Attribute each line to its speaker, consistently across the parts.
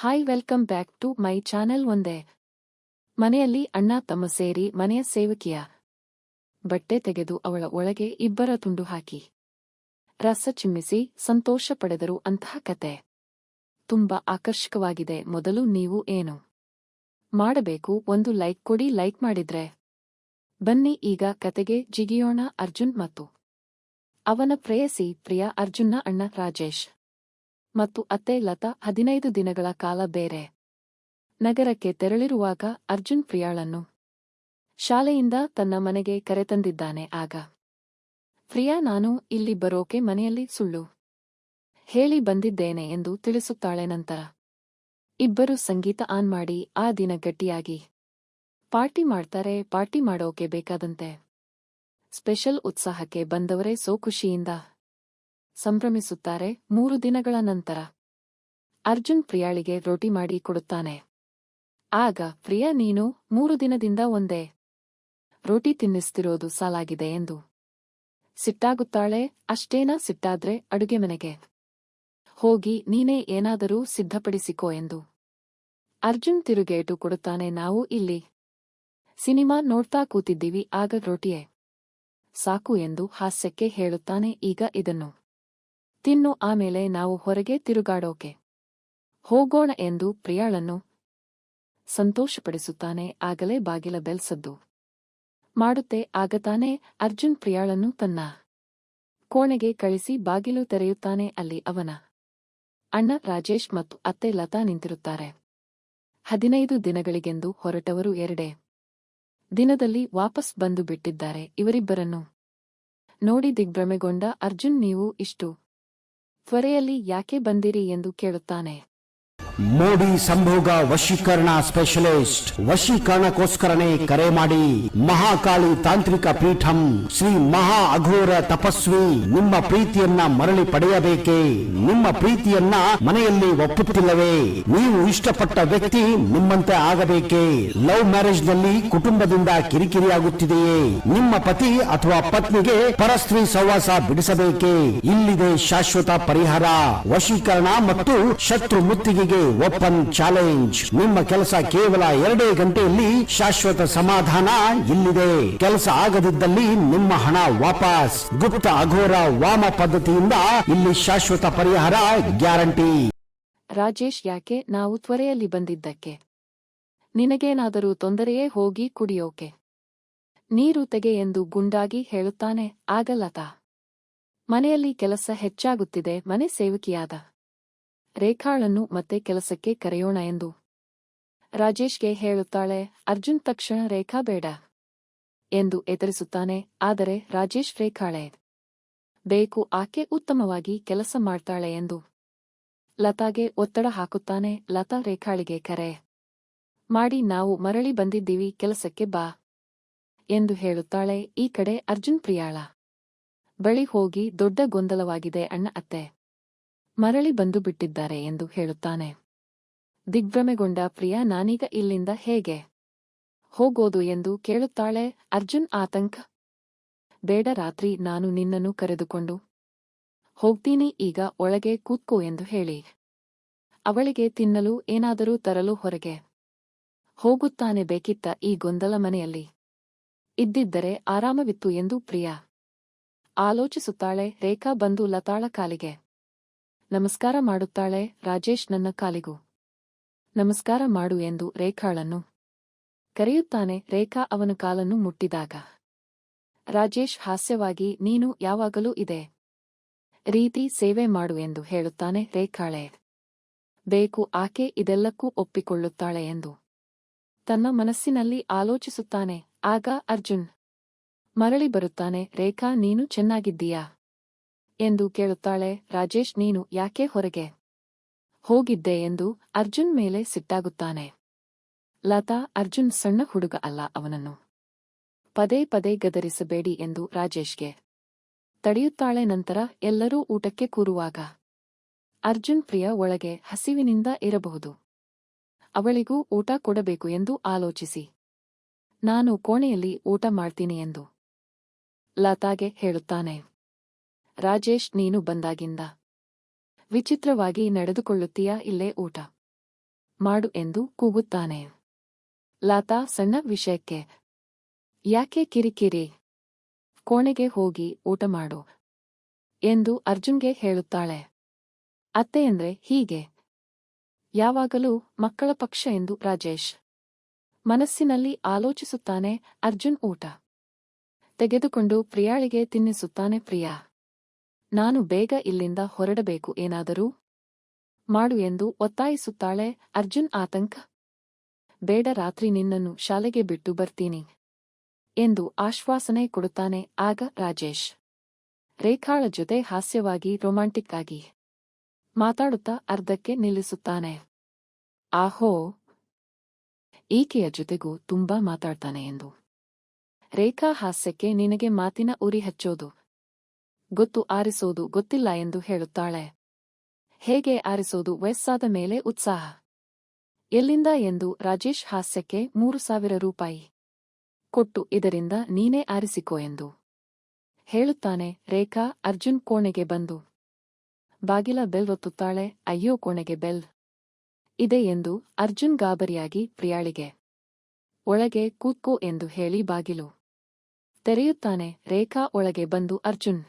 Speaker 1: Hi welcome back to my channel. ಒಂದೇ ಮನೆಯಲ್ಲಿ ಅಣ್ಣ ತಮ್ಮ ಸೇರಿ ಮನೆಯ ಸೇವಕಿಯ ಬಟ್ಟೆ ತೆಗೆದು ಅವಳ ಒಳಗೆ ಇಬ್ಬರ ತುಂಡು ಹಾಕಿ ರಸ ಚಿಮ್ಮಿಸಿ ಸಂತೋಷ ಪಡೆದರು. ಅಂತಹ ಕತೆ ತುಂಬಾ ಆಕರ್ಷಕವಾಗಿದೆ. ಮೊದಲು ನೀವು ಏನು ಮಾಡಬೇಕು? ಒಂದು ಲೈಕ್ ಕೊಡಿ. ಲೈಕ್ ಮಾಡಿದ್ರೆ ಬನ್ನಿ ಈಗ ಕತೆಗೆ ಜಿಗಿಯೋಣ. ಅರ್ಜುನ್ ಮತ್ತು ಅವನ ಪ್ರೇಯಸಿ ಪ್ರಿಯಾ. ಅರ್ಜುನ್ನ ಅಣ್ಣ ರಾಜೇಶ್ ಮತ್ತು ಅತ್ತೆ ಲತಾ 15 ದಿನಗಳ ಕಾಲ ಬೇರೆ ನಗರಕ್ಕೆ ತೆರಳಿರುವಾಗ ಅರ್ಜುನ್ ಪ್ರಿಯಾಳನ್ನು ಶಾಲೆಯಿಂದ ತನ್ನ ಮನೆಗೆ ಕರೆತಂದಿದ್ದಾನೆ. ಆಗ ಪ್ರಿಯಾ ನಾನು ಇಲ್ಲಿ ಬರೋಕೆ ಮನೆಯಲ್ಲಿ ಸುಳ್ಳು ಹೇಳಿ ಬಂದಿದ್ದೇನೆ ಎಂದು ತಿಳಿಸುತ್ತಾಳೆ. ನಂತರ ಇಬ್ಬರು ಸಂಗೀತ ಆನ್ ಮಾಡಿ ಆ ದಿನ ಗಟ್ಟಿಯಾಗಿ ಪಾರ್ಟಿ ಮಾಡ್ತಾರೆ. ಪಾರ್ಟಿ ಮಾಡೋಕೆ ಬೇಕಾದಂತೆ ಸ್ಪೆಷಲ್ ಉತ್ಸಾಹಕ್ಕೆ ಬಂದವರೇ ಸೋ ಖುಷಿಯಿಂದ ಸಂಭ್ರಮಿಸುತ್ತಾರೆ. 3 ದಿನಗಳ ನಂತರ ಅರ್ಜುನ್ ಪ್ರಿಯಾಳಿಗೆ ರೋಟಿ ಮಾಡಿ ಕೊಡುತ್ತಾನೆ. ಆಗ ಪ್ರಿಯಾ ನೀನು 3 ದಿನದಿಂದ ಒಂದೇ ರೋಟಿ ತಿನ್ನಿಸ್ತಿರೋದು ಸಾಲಾಗಿದೆ ಎಂದು ಸಿಟ್ಟಾಗುತ್ತಾಳೆ. ಅಷ್ಟೇನಾ ಸಿಟ್ಟಾದ್ರೆ ಅಡುಗೆ ಮನೆಗೆ ಹೋಗಿ ನೀನೇ ಏನಾದರೂ ಸಿದ್ಧಪಡಿಸಿಕೋ ಎಂದು ಅರ್ಜುನ್ ತಿರುಗೇಟು ಕೊಡುತ್ತಾನೆ. ನಾವು ಇಲ್ಲಿ ಸಿನಿಮಾ ನೋಡ್ತಾ ಕೂತಿದ್ದೀವಿ. ಆಗ ರೋಟಿಯೇ ಸಾಕು ಎಂದು ಹಾಸ್ಯಕ್ಕೆ ಹೇಳುತ್ತಾನೆ. ಈಗ ಇದನ್ನು ತಿನ್ನು, ಆಮೇಲೆ ನಾವು ಹೊರಗೆ ತಿರುಗಾಡೋಕೆ ಹೋಗೋಣ ಎಂದು ಪ್ರಿಯಾಳನ್ನು ಸಂತೋಷಪಡಿಸುತ್ತಾನೆ. ಆಗಲೇ ಬಾಗಿಲ ಬೆಲ್ ಸದ್ದು ಮಾಡುತ್ತೆ. ಆಗತಾನೆ ಅರ್ಜುನ್ ಪ್ರಿಯಾಳನ್ನು ತನ್ನ ಕೋಣೆಗೆ ಕಳಿಸಿ ಬಾಗಿಲು ತೆರೆಯುತ್ತಾನೆ. ಅಲ್ಲಿ ಅವನ ಅಣ್ಣ ರಾಜೇಶ್ ಮತ್ತು ಅತ್ತೆ ಲತಾ ನಿಂತಿರುತ್ತಾರೆ. 15 ದಿನಗಳಿಗೆಂದು ಹೊರಟವರು 2 ದಿನದಲ್ಲಿ ವಾಪಸ್ ಬಂದು ಬಿಟ್ಟಿದ್ದಾರೆ. ಇವರಿಬ್ಬರನ್ನು ನೋಡಿ ದಿಗ್ಭ್ರಮೆಗೊಂಡ ಅರ್ಜುನ್ ನೀವು ಇಷ್ಟು ತ್ವರೆಯಲ್ಲಿ ಯಾಕೆ ಬಂದಿರಿ ಎಂದು ಕೇಳುತ್ತಾನೆ.
Speaker 2: ಮೋಡಿ ಸಂಭೋಗ ವಶೀಕರಣ ಸ್ಪೆಷಲಿಸ್ಟ್. ವಶೀಕರಣಕ್ಕೋಸ್ಕರನೇ ಕರೆ ಮಾಡಿ. ಮಹಾಕಾಳಿ ತಾಂತ್ರಿಕ ಪೀಠಂ ಶ್ರೀ ಮಹಾ ಅಘೋರ ತಪಸ್ವಿ. ನಿಮ್ಮ ಪ್ರೀತಿಯನ್ನ ಮರಳಿ ಪಡೆಯಬೇಕೇ? ನಿಮ್ಮ ಪ್ರೀತಿಯನ್ನ ಮನೆಯಲ್ಲಿ ಒಪ್ಪುತ್ತಿಲ್ಲವೇ? ನೀವು ಇಷ್ಟಪಟ್ಟ ವ್ಯಕ್ತಿ ನಿಮ್ಮಂತೆ ಆಗಬೇಕೇ? ಲವ್ ಮ್ಯಾರೇಜ್ ನಲ್ಲಿ ಕುಟುಂಬದಿಂದ ಕಿರಿಕಿರಿಯಾಗುತ್ತಿದೆಯೇ? ನಿಮ್ಮ ಪತಿ ಅಥವಾ ಪತ್ನಿಗೆ ಪರಸ್ತ್ರೀ ಸಹವಾಸ ಬಿಡಿಸಬೇಕೇ? ಇಲ್ಲಿದೆ ಶಾಶ್ವತ ಪರಿಹಾರ. ವಶೀಕರಣ ಮತ್ತು ಶತ್ರು ಮುತ್ತಿಗೆಗೆ ಓಪನ್ ಚಾಲೆಂಜ್. ನಿಮ್ಮ ಕೆಲಸ ಕೇವಲ 2 ಗಂಟೆಯಲ್ಲಿ ಶಾಶ್ವತ ಸಮಾಧಾನ ಇಲ್ಲಿದೆ. ಕೆಲಸ ಆಗದಿದ್ದಲ್ಲಿ ನಿಮ್ಮ ಹಣ ವಾಪಸ್. ಗುಪ್ತ ಅಘೋರ ವಾಮ ಪದ್ಧತಿಯಿಂದ ಇಲ್ಲಿ ಶಾಶ್ವತ ಪರಿಹಾರ ಗ್ಯಾರಂಟಿ.
Speaker 1: ರಾಜೇಶ್ ಯಾಕೆ ನಾವು ತ್ವರೆಯಲ್ಲಿ ಬಂದಿದ್ದಕ್ಕೆ ನಿನಗೇನಾದರೂ ತೊಂದರೆಯೇ? ಹೋಗಿ ಕುಡಿಯೋಕೆ ನೀರು ತೆಗೆ ಎಂದು ಗುಂಡಾಗಿ ಹೇಳುತ್ತಾನೆ. ಆಗ ಲತಾ ಮನೆಯಲ್ಲಿ ಕೆಲಸ ಹೆಚ್ಚಾಗುತ್ತಿದೆ. ಮನೆ ಸೇವಕಿಯಾದ ರೇಖಾಳನ್ನು ಮತ್ತೆ ಕೆಲಸಕ್ಕೆ ಕರೆಯೋಣ ಎಂದು ರಾಜೇಶ್ಗೆ ಹೇಳುತ್ತಾಳೆ. ಅರ್ಜುನ್ ತಕ್ಷಣ ರೇಖಾ ಬೇಡ ಎಂದು ಎದುರಿಸುತ್ತಾನೆ. ಆದರೆ ರಾಜೇಶ್ ರೇಖಾಳೆ ಬೇಕು, ಆಕೆ ಉತ್ತಮವಾಗಿ ಕೆಲಸ ಮಾಡ್ತಾಳೆ ಎಂದು ಲತಾಗೆ ಒತ್ತಡ ಹಾಕುತ್ತಾನೆ. ಲತಾ ರೇಖಾಳಿಗೆ ಕರೆ ಮಾಡಿ ನಾವು ಮರಳಿ ಬಂದಿದ್ದೀವಿ, ಕೆಲಸಕ್ಕೆ ಬಾ ಎಂದು ಹೇಳುತ್ತಾಳೆ. ಈ ಕಡೆ ಅರ್ಜುನ್ ಪ್ರಿಯಾಳ ಬಳಿ ಹೋಗಿ ದೊಡ್ಡ ಗೊಂದಲವಾಗಿದೆ, ಅಣ್ಣ ಅತ್ತೆ ಮರಳಿ ಬಂದು ಬಿಟ್ಟಿದ್ದಾರೆ ಎಂದು ಹೇಳುತ್ತಾನೆ. ದಿಗ್ಭ್ರಮೆಗೊಂಡ ಪ್ರಿಯಾ ನಾನೀಗ ಇಲ್ಲಿಂದ ಹೇಗೆ ಹೋಗೋದು ಎಂದು ಕೇಳುತ್ತಾಳೆ. ಅರ್ಜುನ್ ಆತಂಕ ಬೇಡ, ರಾತ್ರಿ ನಾನು ನಿನ್ನನ್ನು ಕರೆದುಕೊಂಡು ಹೋಗ್ತೀನಿ, ಈಗ ಒಳಗೆ ಕೂತ್ಕೋ ಎಂದು ಹೇಳಿ ಅವಳಿಗೆ ತಿನ್ನಲು ಏನಾದರೂ ತರಲು ಹೊರಗೆ ಹೋಗುತ್ತಾನೆ. ಬೇಕಿತ್ತ ಈ ಗೊಂದಲ? ಮನೆಯಲ್ಲಿ ಇದ್ದಿದ್ದರೆ ಆರಾಮವಿತ್ತು ಎಂದು ಪ್ರಿಯಾ ಆಲೋಚಿಸುತ್ತಾಳೆ. ರೇಖಾ ಬಂದು ಲತಾಳ ಕಾಲಿಗೆ ನಮಸ್ಕಾರ ಮಾಡುತ್ತಾಳೆ. ರಾಜೇಶ್ ನನ್ನ ಕಾಲಿಗೂ ನಮಸ್ಕಾರ ಮಾಡು ಎಂದು ರೇಖಾಳನ್ನು ಕರೆಯುತ್ತಾನೆ. ರೇಖಾ ಅವನ ಕಾಲನ್ನು ಮುಟ್ಟಿದಾಗ ರಾಜೇಶ್ ಹಾಸ್ಯವಾಗಿ ನೀನು ಯಾವಾಗಲೂ ಇದೇ ರೀತಿ ಸೇವೆ ಮಾಡು ಎಂದು ಹೇಳುತ್ತಾನೆ. ರೇಖಾಳೆ ಬೇಕು, ಆಕೆ ಇದೆಲ್ಲಕ್ಕೂ ಒಪ್ಪಿಕೊಳ್ಳುತ್ತಾಳೆ ಎಂದು ತನ್ನ ಮನಸ್ಸಿನಲ್ಲಿ ಆಲೋಚಿಸುತ್ತಾನೆ. ಆಗ ಅರ್ಜುನ್ ಮರಳಿ ಬರುತ್ತಾನೆ. ರೇಖಾ ನೀನು ಚೆನ್ನಾಗಿದ್ದೀಯಾ ಎಂದು ಕೇಳುತ್ತಾಳೆ. ರಾಜೇಶ್ ನೀನು ಯಾಕೆ ಹೊರಗೆ ಹೋಗಿದ್ದೆ ಎಂದು ಅರ್ಜುನ್ ಮೇಲೆ ಸಿಟ್ಟಾಗುತ್ತಾನೆ. ಲತಾ ಅರ್ಜುನ್ ಸಣ್ಣ ಹುಡುಗ ಅಲ್ಲ, ಅವನನ್ನು ಪದೇ ಪದೇ ಗದರಿಸಬೇಡಿ ಎಂದು ರಾಜೇಶ್ಗೆ ತಡೆಯುತ್ತಾಳೆ. ನಂತರ ಎಲ್ಲರೂ ಊಟಕ್ಕೆ ಕೂರುವಾಗ ಅರ್ಜುನ್ ಪ್ರಿಯಾ ಒಳಗೆ ಹಸಿವಿನಿಂದ ಇರಬಹುದು, ಅವಳಿಗೂ ಊಟ ಕೊಡಬೇಕು ಎಂದು ಆಲೋಚಿಸಿ ನಾನು ಕೋಣೆಯಲ್ಲಿ ಊಟ ಮಾಡ್ತೀನಿ ಎಂದು ಲತಾಗೆ ಹೇಳುತ್ತಾನೆ. ರಾಜೇಶ್ ನೀನು ಬಂದಾಗಿಂದ ವಿಚಿತ್ರವಾಗಿ ನಡೆದುಕೊಳ್ಳುತ್ತೀಯಾ? ಇಲ್ಲೇ ಊಟ ಮಾಡು ಎಂದು ಕೂಗುತ್ತಾನೆ. ಲತಾ ಸಣ್ಣ ವಿಷಯಕ್ಕೆ ಯಾಕೆ ಕಿರಿಕಿರಿ, ಕೋಣೆಗೆ ಹೋಗಿ ಊಟ ಮಾಡು ಎಂದು ಅರ್ಜುನ್ಗೆ ಹೇಳುತ್ತಾಳೆ. ಅತ್ತೆಯಂದ್ರೆ ಹೀಗೆ ಯಾವಾಗಲೂ ಮಕ್ಕಳ ಪಕ್ಷ ಎಂದು ರಾಜೇಶ್ ಮನಸ್ಸಿನಲ್ಲಿ ಆಲೋಚಿಸುತ್ತಾನೆ. ಅರ್ಜುನ್ ಊಟ ತೆಗೆದುಕೊಂಡು ಪ್ರಿಯಾಳಿಗೆ ತಿನ್ನಿಸುತ್ತಾನೆ. ಪ್ರಿಯಾ, ನಾನು ಬೇಗ ಇಲ್ಲಿಂದ ಹೊರಡಬೇಕು, ಏನಾದರೂ ಮಾಡು ಎಂದು ಒತ್ತಾಯಿಸುತ್ತಾಳೆ. ಅರ್ಜುನ್ ಆತಂಕ, ಬೇಡ, ರಾತ್ರಿ ನಿನ್ನನ್ನು ಶಾಲೆಗೆ ಬಿಟ್ಟು ಬರ್ತೀನಿ ಎಂದು ಆಶ್ವಾಸನೆ ಕೊಡುತ್ತಾನೆ. ಆಗ ರಾಜೇಶ್ ರೇಖಾಳ ಜೊತೆ ಹಾಸ್ಯವಾಗಿ ರೊಮ್ಯಾಂಟಿಕ್ ಆಗಿ ಮಾತಾಡುತ್ತಾ ಅರ್ಧಕ್ಕೆ ನಿಲ್ಲಿಸುತ್ತಾನೆ. ಆಹೋ, ಈಕೆಯ ಜೊತೆಗೂ ತುಂಬಾ ಮಾತಾಡ್ತಾನೆ ಎಂದು. ರೇಖಾ ಹಾಸ್ಯಕ್ಕೆ ನಿನಗೆ ಮಾತಿನ ಉರಿ ಹಚ್ಚೋದು ಗೊತ್ತು, ಆರಿಸೋದು ಗೊತ್ತಿಲ್ಲ ಎಂದು ಹೇಳುತ್ತಾಳೆ. ಹೇಗೆ ಆರಿಸೋದು, ವಯಸ್ಸಾದ ಮೇಲೆ ಉತ್ಸಾಹ ಎಲ್ಲಿಂದ ಎಂದು ರಾಜೇಶ್ ಹಾಸ್ಯಕ್ಕೆ 3,000 ರೂಪಾಯಿ ಕೊಟ್ಟು ಇದರಿಂದ ನೀನೇ ಆರಿಸಿಕೋ ಎಂದು ಹೇಳುತ್ತಾನೆ. ರೇಖಾ ಅರ್ಜುನ್ ಕೋಣೆಗೆ ಬಂದು ಬಾಗಿಲ ಬೆಲ್ ಒತ್ತುತ್ತಾಳೆ. ಅಯ್ಯೋ, ಕೋಣೆಗೆ ಬೆಲ್ ಇದೆ ಎಂದು ಅರ್ಜುನ್ ಗಾಬರಿಯಾಗಿ ಪ್ರಿಯಾಳಿಗೆ ಒಳಗೆ ಕೂತ್ಕೋ ಎಂದು ಹೇಳಿ ಬಾಗಿಲು ತೆರೆಯುತ್ತಾನೆ. ರೇಖಾ ಒಳಗೆ ಬಂದು ಅರ್ಜುನ್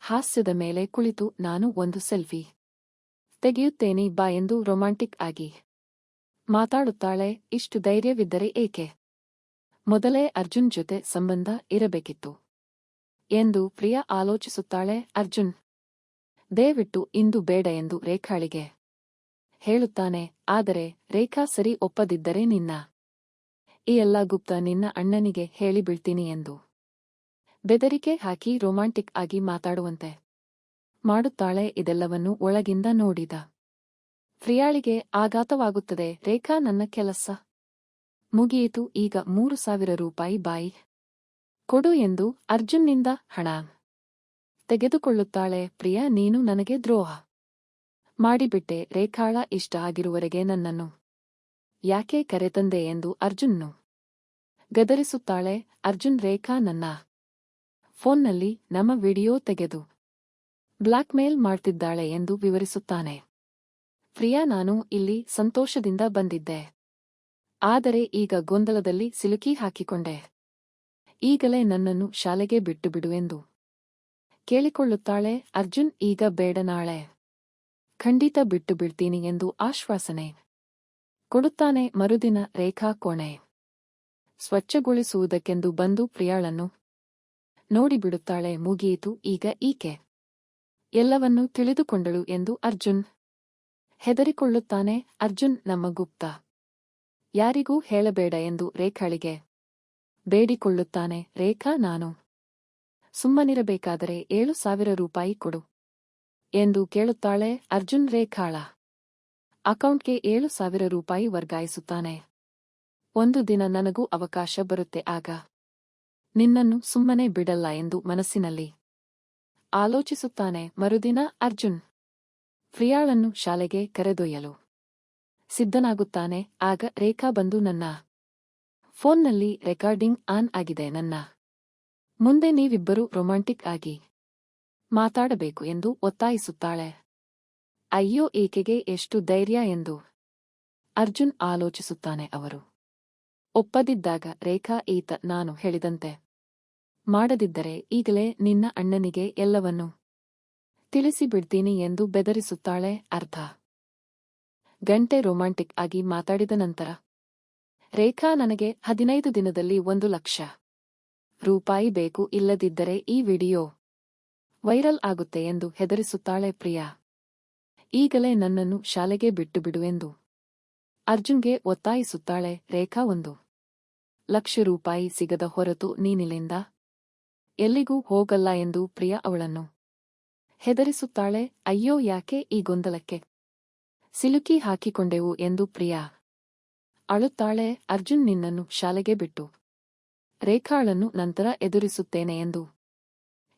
Speaker 1: ಹಾಸ್ಯದ ಮೇಲೆ ಕುಳಿತು ನಾನು ಒಂದು ಸೆಲ್ಫಿ ತೆಗೆಯುತ್ತೇನೆ ಬಾ ಎಂದು ರೊಮ್ಯಾಂಟಿಕ್ ಆಗಿ ಮಾತಾಡುತ್ತಾಳೆ. ಇಷ್ಟು ಧೈರ್ಯವಿದ್ದರೆ ಏಕೆ ಮೊದಲೇ ಅರ್ಜುನ್ ಜೊತೆ ಸಂಬಂಧ ಇರಬೇಕಿತ್ತು ಎಂದು ಪ್ರಿಯಾ ಆಲೋಚಿಸುತ್ತಾಳೆ. ಅರ್ಜುನ್ ದಯವಿಟ್ಟು ಇಂದು ಬೇಡ ಎಂದು ರೇಖಾಳಿಗೆ ಹೇಳುತ್ತಾನೆ. ಆದರೆ ರೇಖಾ ಸರಿ ಒಪ್ಪದಿದ್ದರೆ ನಿನ್ನ ಈ ಎಲ್ಲ ಗುಪ್ತ ನಿನ್ನ ಅಣ್ಣನಿಗೆ ಹೇಳಿಬಿಡ್ತೀನಿ ಎಂದು ಬೆದರಿಕೆ ಹಾಕಿ ರೊಮ್ಯಾಂಟಿಕ್ ಆಗಿ ಮಾತಾಡುವಂತೆ ಮಾಡುತ್ತಾಳೆ. ಇದೆಲ್ಲವನ್ನೂ ಒಳಗಿಂದ ನೋಡಿದ ಪ್ರಿಯಾಳಿಗೆ ಆಘಾತವಾಗುತ್ತದೆ. ರೇಖಾ, ನನ್ನ ಕೆಲಸ ಮುಗಿಯಿತು, ಈಗ 3,000 ರೂಪಾಯಿ ಬಾಯಿ ಕೊಡು ಎಂದು ಅರ್ಜುನ್ನಿಂದ ಹಣ ತೆಗೆದುಕೊಳ್ಳುತ್ತಾಳೆ. ಪ್ರಿಯಾ, ನೀನು ನನಗೆ ದ್ರೋಹ ಮಾಡಿಬಿಟ್ಟೆ. ರೇಖಾಳ ಇಷ್ಟ ಆಗಿರುವರೆಗೆ ನನ್ನನ್ನು ಯಾಕೆ ಕರೆತಂದೆ ಎಂದು ಅರ್ಜುನ್ನು ಗದರಿಸುತ್ತಾಳೆ. ಅರ್ಜುನ್, ರೇಖಾ ನನ್ನ ಫೋನ್ನಲ್ಲಿ ನಮ್ಮ ವಿಡಿಯೋ ತೆಗೆದು ಬ್ಲಾಕ್ಮೇಲ್ ಮಾಡ್ತಿದ್ದಾಳೆ ಎಂದು ವಿವರಿಸುತ್ತಾನೆ. ಪ್ರಿಯಾ, ನಾನು ಇಲ್ಲಿ ಸಂತೋಷದಿಂದ ಬಂದಿದ್ದೆ, ಆದರೆ ಈಗ ಗೊಂದಲದಲ್ಲಿ ಸಿಲುಕಿ ಹಾಕಿಕೊಂಡೆ. ಈಗಲೇ ನನ್ನನ್ನು ಶಾಲೆಗೆ ಬಿಟ್ಟು ಬಿಡು ಎಂದು ಕೇಳಿಕೊಳ್ಳುತ್ತಾಳೆ. ಅರ್ಜುನ್, ಈಗ ಬೇಡ, ನಾಳೆ ಖಂಡಿತ ಬಿಟ್ಟು ಬಿಡ್ತೀನಿ ಎಂದು ಆಶ್ವಾಸನೆ ಕೊಡುತ್ತಾನೆ. ಮರುದಿನ ರೇಖಾ ಕೋಣೆ ಸ್ವಚ್ಛಗೊಳಿಸುವುದಕ್ಕೆಂದು ಬಂದು ಪ್ರಿಯಾಳನ್ನು ನೋಡಿಬಿಡುತ್ತಾಳೆ. ಮುಗಿಯಿತು, ಈಗ ಈಕೆ ಎಲ್ಲವನ್ನೂ ತಿಳಿದುಕೊಂಡಳು ಎಂದು ಅರ್ಜುನ್ ಹೆದರಿಕೊಳ್ಳುತ್ತಾನೆ. ಅರ್ಜುನ್, ನಮ್ಮ ಗುಪ್ತ ಯಾರಿಗೂ ಹೇಳಬೇಡ ಎಂದು ರೇಖಾಳಿಗೆ ಬೇಡಿಕೊಳ್ಳುತ್ತಾನೆ. ರೇಖಾ, ನಾನು ಸುಮ್ಮನಿರಬೇಕಾದರೆ 7,000 ರೂಪಾಯಿ ಕೊಡು ಎಂದು ಕೇಳುತ್ತಾಳೆ. ಅರ್ಜುನ್ ರೇಖಾಳ ಅಕೌಂಟ್ಗೆ 7,000 ರೂಪಾಯಿ ವರ್ಗಾಯಿಸುತ್ತಾನೆ. ಒಂದು ದಿನ ನನಗೂ ಅವಕಾಶ ಬರುತ್ತೆ, ಆಗ ನಿನ್ನನ್ನು ಸುಮ್ಮನೆ ಬಿಡಲ್ಲ ಎಂದು ಮನಸ್ಸಿನಲ್ಲಿ ಆಲೋಚಿಸುತ್ತಾನೆ. ಮರುದಿನ ಅರ್ಜುನ್ ಪ್ರಿಯಾಳನ್ನು ಶಾಲೆಗೆ ಕರೆದೊಯ್ಯಲು ಸಿದ್ಧನಾಗುತ್ತಾನೆ. ಆಗ ರೇಖಾ ಬಂದು ನನ್ನ ಫೋನ್ನಲ್ಲಿ ರೆಕಾರ್ಡಿಂಗ್ ಆನ್ ಆಗಿದೆ, ನನ್ನ ಮುಂದೆ ನೀವಿಬ್ಬರೂ ರೊಮ್ಯಾಂಟಿಕ್ ಆಗಿ ಮಾತಾಡಬೇಕು ಎಂದು ಒತ್ತಾಯಿಸುತ್ತಾಳೆ. ಅಯ್ಯೋ, ಈಕೆಗೆ ಎಷ್ಟು ಧೈರ್ಯ ಎಂದು ಅರ್ಜುನ್ ಆಲೋಚಿಸುತ್ತಾನೆ. ಅವರು ಒಪ್ಪದಿದ್ದಾಗ ರೇಖಾ, ಈತ ನಾನು ಹೇಳಿದಂತೆ ಮಾಡದಿದ್ದರೆ ಈಗಲೇ ನಿನ್ನ ಅಣ್ಣನಿಗೆ ಎಲ್ಲವನ್ನೂ ತಿಳಿಸಿಬಿಡ್ತೀನಿ ಎಂದು ಬೆದರಿಸುತ್ತಾಳೆ. ಅರ್ಧ ಗಂಟೆ ರೊಮ್ಯಾಂಟಿಕ್ ಆಗಿ ಮಾತಾಡಿದ ನಂತರ ರೇಖಾ, ನನಗೆ 15 ದಿನದಲ್ಲಿ 1,00,000 ರೂಪಾಯಿ ಬೇಕು, ಇಲ್ಲದಿದ್ದರೆ ಈ ವಿಡಿಯೋ ವೈರಲ್ ಆಗುತ್ತೆ ಎಂದು ಹೆದರಿಸುತ್ತಾಳೆ. ಪ್ರಿಯಾ, ಈಗಲೇ ನನ್ನನ್ನು ಶಾಲೆಗೆ ಬಿಟ್ಟು ಬಿಡು ಎಂದು ಅರ್ಜುನ್ಗೆ ಒತ್ತಾಯಿಸುತ್ತಾಳೆ. ರೇಖಾ, 1,00,000 ರೂಪಾಯಿ ಸಿಗದ ಹೊರತು ನೀನಿಲ್ಲಿಂದ ಎಲ್ಲಿಗೂ ಹೋಗಲ್ಲ ಎಂದು ಪ್ರಿಯಾ ಅವಳನ್ನು ಹೆದರಿಸುತ್ತಾಳೆ. ಅಯ್ಯೋ, ಯಾಕೆ ಈ ಗೊಂದಲಕ್ಕೆ ಸಿಲುಕಿ ಹಾಕಿಕೊಂಡೆವು ಎಂದು ಪ್ರಿಯಾ ಅಳುತ್ತಾಳೆ. ಅರ್ಜುನ್ ನಿನ್ನನ್ನು ಶಾಲೆಗೆ ಬಿಟ್ಟು ರೇಖಾಳನ್ನು ನಂತರ ಎದುರಿಸುತ್ತೇನೆ ಎಂದು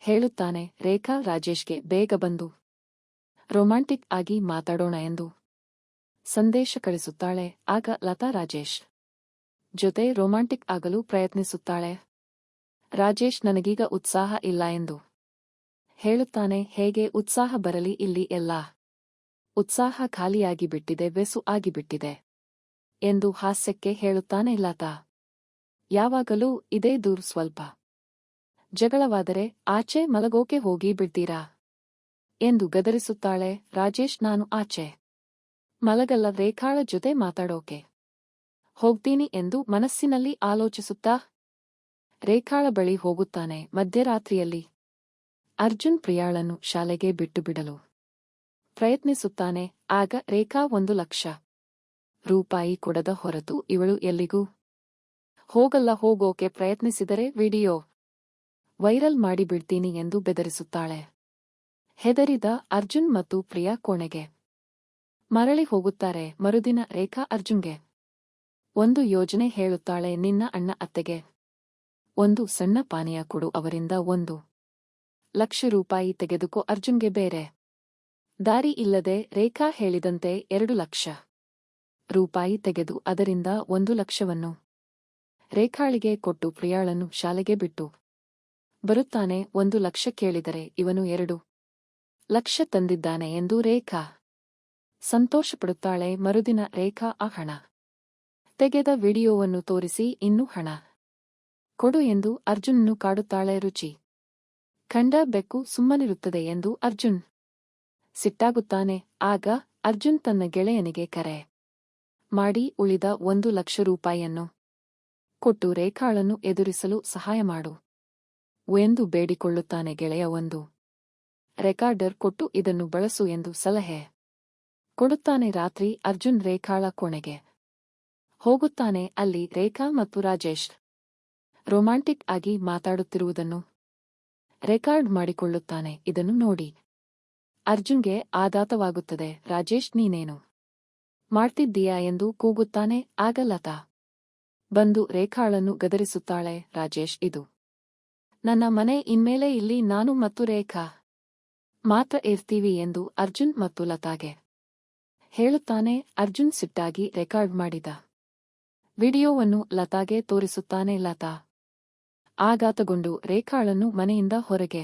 Speaker 1: ಹೇಳುತ್ತಾನೆ. ರೇಖಾ ರಾಜೇಶ್ಗೆ ಬೇಗ ಬಂದು ರೊಮ್ಯಾಂಟಿಕ್ ಆಗಿ ಮಾತಾಡೋಣ ಎಂದು ಸಂದೇಶ ಕಳಿಸುತ್ತಾಳೆ. ಆಗ ಲತಾ ರಾಜೇಶ್ ಜೊತೆ ರೊಮ್ಯಾಂಟಿಕ್ ಆಗಲು ಪ್ರಯತ್ನಿಸುತ್ತಾಳೆ. ರಾಜೇಶ್ ನನಗೀಗ ಉತ್ಸಾಹ ಇಲ್ಲ ಎಂದು ಹೇಳುತ್ತಾನೆ. ಹೇಗೆ ಉತ್ಸಾಹ ಬರಲಿ, ಇಲ್ಲಿ ಎಲ್ಲ ಉತ್ಸಾಹ ಖಾಲಿಯಾಗಿ ಬಿಟ್ಟಿದೆ, ಬೆಸು ಆಗಿಬಿಟ್ಟಿದೆ ಎಂದು ಹಾಸ್ಯಕ್ಕೆ ಹೇಳುತ್ತಾನೆ ಲತಾ. ಯಾವಾಗಲೂ ಇದೇ ದೂರು, ಸ್ವಲ್ಪ ಜಗಳವಾದರೆ ಆಚೆ ಮಲಗೋಕೆ ಹೋಗಿ ಬಿಡ್ತೀರಾ ಎಂದು ಗದರಿಸುತ್ತಾಳೆ. ರಾಜೇಶ್, ನಾನು ಆಚೆ ಮಲಗಲ್ಲ, ರೇಖಾಳ ಜೊತೆ ಮಾತಾಡೋಕೆ ಹೋಗ್ತೀನಿ ಎಂದು ಮನಸ್ಸಿನಲ್ಲಿ ಆಲೋಚಿಸುತ್ತಾ ರೇಖಾಳ ಬಳಿ ಹೋಗುತ್ತಾನೆ. ಮಧ್ಯರಾತ್ರಿಯಲ್ಲಿ ಅರ್ಜುನ್ ಪ್ರಿಯಾಳನ್ನು ಶಾಲೆಗೆ ಬಿಟ್ಟು ಬಿಡಲು ಪ್ರಯತ್ನಿಸುತ್ತಾನೆ. ಆಗ ರೇಖಾ 1,00,000 ರೂಪಾಯಿ ಕೊಡದ ಹೊರತು ಇವಳು ಎಲ್ಲಿಗೂ ಹೋಗಲ್ಲ, ಹೋಗೋಕೆ ಪ್ರಯತ್ನಿಸಿದರೆ ವಿಡಿಯೋ ವೈರಲ್ ಮಾಡಿಬಿಡ್ತೀನಿ ಎಂದು ಬೆದರಿಸುತ್ತಾಳೆ. ಹೆದರಿದ ಅರ್ಜುನ್ ಮತ್ತು ಪ್ರಿಯಾ ಕೋಣೆಗೆ ಮರಳಿ ಹೋಗುತ್ತಾರೆ. ಮರುದಿನ ರೇಖಾ ಅರ್ಜುನ್ಗೆ ಒಂದು ಯೋಜನೆ ಹೇಳುತ್ತಾಳೆ. ನಿನ್ನ ಅಣ್ಣ ಅತ್ತೆಗೆ ಒಂದು ಸಣ್ಣ ಪಾನೀಯ ಕೊಡು, ಅವರಿಂದ 1,00,000 ರೂಪಾಯಿ ತೆಗೆದುಕೋ. ಅರ್ಜುನ್ಗೆ ಬೇರೆ ದಾರಿ ಇಲ್ಲದೆ ರೇಖಾ ಹೇಳಿದಂತೆ 2,00,000 ರೂಪಾಯಿ ತೆಗೆದು ಅದರಿಂದ 1,00,000ವನ್ನು ರೇಖಾಳಿಗೆ ಕೊಟ್ಟು ಪ್ರಿಯಾಳನ್ನು ಶಾಲೆಗೆ ಬಿಟ್ಟು ಬರುತ್ತಾನೆ. 1,00,000 ಕೇಳಿದರೆ ಇವನು 2,00,000 ತಂದಿದ್ದಾನೆ ಎಂದು ರೇಖಾ ಸಂತೋಷಪಡುತ್ತಾಳೆ. ಮರುದಿನ ರೇಖಾ ಆ ಹಣ ತೆಗೆದ ವಿಡಿಯೋವನ್ನು ತೋರಿಸಿ ಇನ್ನೂ ಹಣ ಕೊಡು ಎಂದು ಅರ್ಜುನ್ನನ್ನು ಕಾಡುತ್ತಾಳೆ. ರುಚಿ ಕಂಡ ಬೆಕ್ಕು ಸುಮ್ಮನಿರುತ್ತದೆ ಎಂದು ಅರ್ಜುನ್ ಸಿಟ್ಟಾಗುತ್ತಾನೆ. ಆಗ ಅರ್ಜುನ್ ತನ್ನ ಗೆಳೆಯನಿಗೆ ಕರೆ ಮಾಡಿ ಉಳಿದ 1,00,000 ರೂಪಾಯಿಯನ್ನು ಕೊಟ್ಟು ರೇಖಾಳನ್ನು ಎದುರಿಸಲು ಸಹಾಯ ಮಾಡು ಎಂದು ಬೇಡಿಕೊಳ್ಳುತ್ತಾನೆ. ಗೆಳೆಯ ಒಂದು ರೆಕಾರ್ಡರ್ ಕೊಟ್ಟು ಇದನ್ನು ಬಳಸು ಎಂದು ಸಲಹೆ ಕೊಡುತ್ತಾನೆ. ರಾತ್ರಿ ಅರ್ಜುನ್ ರೇಖಾಳ ಕೋಣೆಗೆ ಹೋಗುತ್ತಾನೆ. ಅಲ್ಲಿ ರೇಖಾ ಮತ್ತು ರಾಜೇಶ್ ರೊಮ್ಯಾಂಟಿಕ್ ಆಗಿ ಮಾತಾಡುತ್ತಿರುವುದನ್ನು ರೆಕಾರ್ಡ್ ಮಾಡಿಕೊಳ್ಳುತ್ತಾನೆ. ಇದನ್ನು ನೋಡಿ ಅರ್ಜುನ್ಗೆ ಆಘಾತವಾಗುತ್ತದೆ. ರಾಜೇಶ್, ನೀನೇನು ಮಾಡ್ತಿದ್ದೀಯಾ ಎಂದು ಕೂಗುತ್ತಾನೆ. ಆಗ ಲತಾ ಬಂದು ರೇಖಾಳನ್ನು ಗದರಿಸುತ್ತಾಳೆ. ರಾಜೇಶ್, ಇದು ನನ್ನ ಮನೆ, ಇನ್ಮೇಲೆ ಇಲ್ಲಿ ನಾನು ಮತ್ತು ರೇಖಾ ಮಾತ್ರ ಇರ್ತೀವಿ ಎಂದು ಅರ್ಜುನ್ ಮತ್ತು ಲತಾಗೆ ಹೇಳುತ್ತಾನೆ. ಅರ್ಜುನ್ ಸಿಟ್ಟಾಗಿ ರೆಕಾರ್ಡ್ ಮಾಡಿದ ವಿಡಿಯೋವನ್ನು ಲತಾಗೆ ತೋರಿಸುತ್ತಾನೆ. ಲತಾ ಆಘಾತಗೊಂಡು ರೇಖಾಳನ್ನು ಮನೆಯಿಂದ ಹೊರಗೆ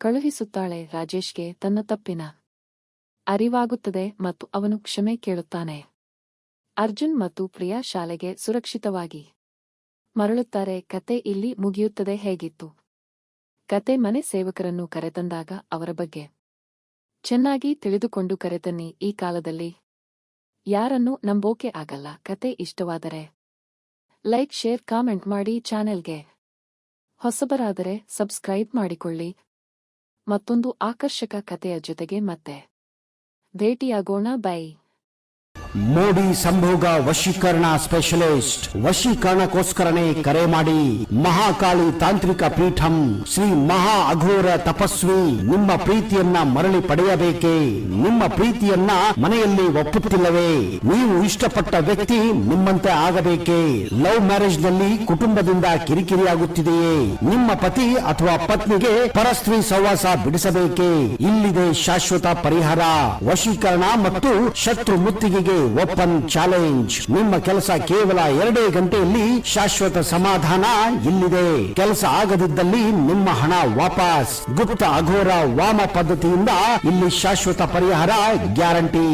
Speaker 1: ಕಳುಹಿಸುತ್ತಾಳೆ. ರಾಜೇಶ್ಗೆ ತನ್ನ ತಪ್ಪಿನ ಅರಿವಾಗುತ್ತದೆ ಮತ್ತು ಅವನು ಕ್ಷಮೆ ಕೇಳುತ್ತಾನೆ. ಅರ್ಜುನ್ ಮತ್ತು ಪ್ರಿಯಾ ಶಾಲೆಗೆ ಸುರಕ್ಷಿತವಾಗಿ ಮರಳುತ್ತಾರೆ. ಕತೆ ಇಲ್ಲಿ ಮುಗಿಯುತ್ತದೆ. ಹೇಗಿತ್ತು ಕತೆ? ಮನೆ ಸೇವಕರನ್ನು ಕರೆತಂದಾಗ ಅವರ ಬಗ್ಗೆ ಚೆನ್ನಾಗಿ ತಿಳಿದುಕೊಂಡು ಕರೆತನ್ನಿ. ಈ ಕಾಲದಲ್ಲಿ ಯಾರನ್ನೂ ನಂಬೋಕೆ ಆಗಲ್ಲ. ಕತೆ ಇಷ್ಟವಾದರೆ ಲೈಕ್, ಶೇರ್, ಕಾಮೆಂಟ್ ಮಾಡಿ. ಚಾನೆಲ್ಗೆ ಹೊಸಬರಾದರೆ ಸಬ್ಸ್ಕ್ರೈಬ್ ಮಾಡಿಕೊಳ್ಳಿ. ಮತ್ತೊಂದು ಆಕರ್ಷಕ ಕಥೆಯ ಜೊತೆಗೆ ಮತ್ತೆ ಭೇಟಿಯಾಗೋಣ. ಬೈ.
Speaker 2: ಮೋಡಿ ಸಂಭೋಗ ವಶೀಕರಣ ಸ್ಪೆಷಲಿಸ್ಟ್. ವಶೀಕರಣಕ್ಕೋಸ್ಕರನೇ ಕರೆ ಮಾಡಿ. ಮಹಾಕಾಳಿ ತಾಂತ್ರಿಕ ಪೀಠಂ ಶ್ರೀ ಮಹಾ ಅಘೋರ ತಪಸ್ವಿ ನಿಮ್ಮ ಪ್ರೀತಿಯನ್ನ ಮರಳಿ ಪಡೆಯಬೇಕೇ? ನಿಮ್ಮ ಪ್ರೀತಿಯನ್ನ ಮನೆಯಲ್ಲಿ ಒಪ್ಪುತ್ತಿಲ್ಲವೇ? ನೀವು ಇಷ್ಟಪಟ್ಟ ವ್ಯಕ್ತಿ ನಿಮ್ಮಂತೆ ಆಗಬೇಕೇ? ಲವ್ ಮ್ಯಾರೇಜ್ ನಲ್ಲಿ ಕುಟುಂಬದಿಂದ ಕಿರಿಕಿರಿಯಾಗುತ್ತಿದೆಯೇ? ನಿಮ್ಮ ಪತಿ ಅಥವಾ ಪತ್ನಿಗೆ ಪರಸ್ತ್ರೀ ಸಹವಾಸ ಬಿಡಿಸಬೇಕೇ? ಇಲ್ಲಿದೆ ಶಾಶ್ವತ ಪರಿಹಾರ. ವಶೀಕರಣ ಮತ್ತು ಶತ್ರು ಮುತ್ತಿಗೆಗೆ ಓಪನ್ ಚಾಲೆಂಜ್. ನಿಮ್ಮ ಕೆಲಸ ಕೇವಲ 2 ಗಂಟೆಯಲ್ಲಿ ಶಾಶ್ವತ ಸಮಾಧಾನ ಇಲ್ಲಿದೆ. ಕೆಲಸ ಆಗದಿದ್ದಲ್ಲಿ ನಿಮ್ಮ ಹಣ ವಾಪಸ್. ಗುಪ್ತ ಅಘೋರ ವಾಮ ಪದ್ಧತಿಯಿಂದ ಇಲ್ಲಿ ಶಾಶ್ವತ ಪರಿಹಾರ ಗ್ಯಾರಂಟಿ.